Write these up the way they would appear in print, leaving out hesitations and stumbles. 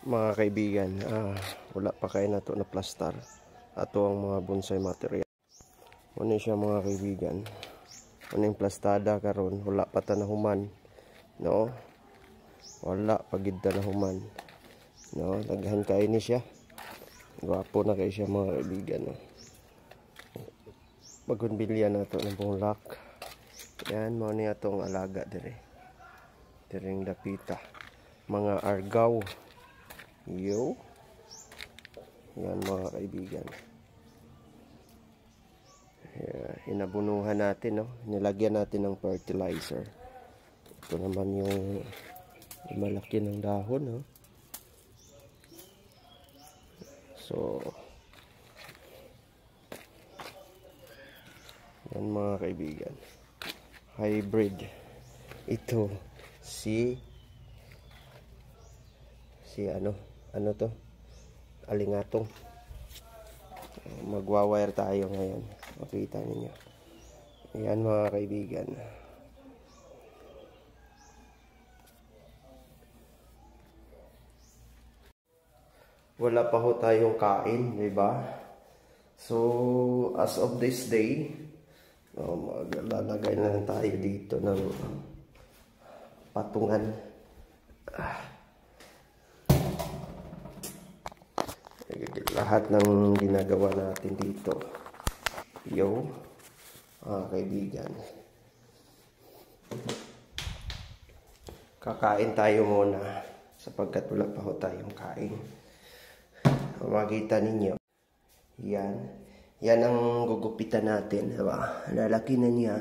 Mga kaibigan, wala pa kayo na ito na plastar. Ato ang mga bonsai material. Ano siya mga kaibigan? Ano yung plastada karon? Wala pa ta na human. No? Wala pagid na human. No? Laghan kayo ni siya. Gwapo na kayo siya mga kaibigan. No? Bagunbilya na ito ng bulak. Yan, mo niya itong alaga dire. Diring dapita. Mga argaw. Yo. Yan mga kaibigan. Inabunuhan natin, no? Nilagyan natin ng fertilizer. Ito naman yung malaki ng dahon, no? So, yan mga kaibigan. Hybrid. Ito si ano to? Alingatong. Magwa-wire tayo ngayon. Makita niyo. Yan mga kaibigan. Wala pa ho tayong kain, di ba? So, as of this day, maglalagay na lang tayo dito ng patungan. Lahat ng ginagawa natin dito. Yo, kaibigan. Kakain tayo muna sapagkat wala pa ho tayong kain. Makita ninyo. Yan. Yan ang gugupitan natin. Diba? Lalaki na niya.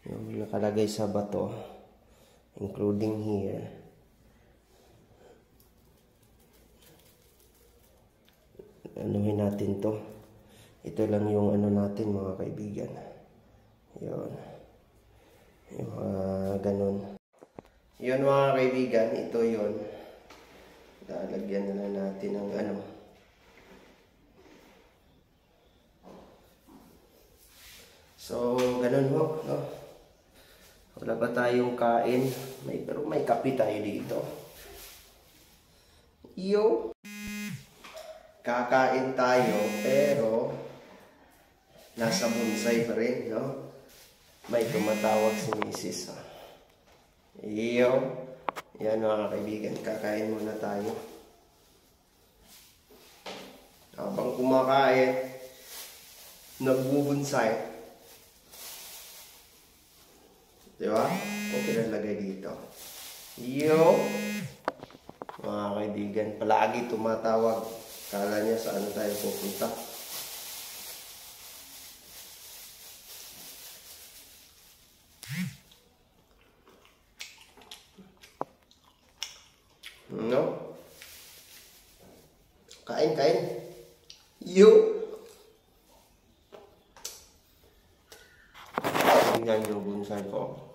Yung nakalagay sa bato. Including here. Anuhin natin to. Ito lang yung ano natin mga kaibigan. Yun. Yung mga ganun. Yun mga kaibigan. Ito yun. Lalagyan na lang natin ng ano. So, ganun ho. No? Wala pa tayong kain. Pero may kape tayo dito. Yo! Kakain tayo, pero nasa bonsai pa rin, no? May tumatawag si Mrs. Iyo. Yan mga kaibigan, kakain muna tayo. Habang kumakain, nagbubonsai. Diba? Okay na lagay dito. Iyo. Mga kaibigan, palagi tumatawag. Kala niya saan tayo pupunta. No? Kain. Yo! Tingnan yung bonsai ko.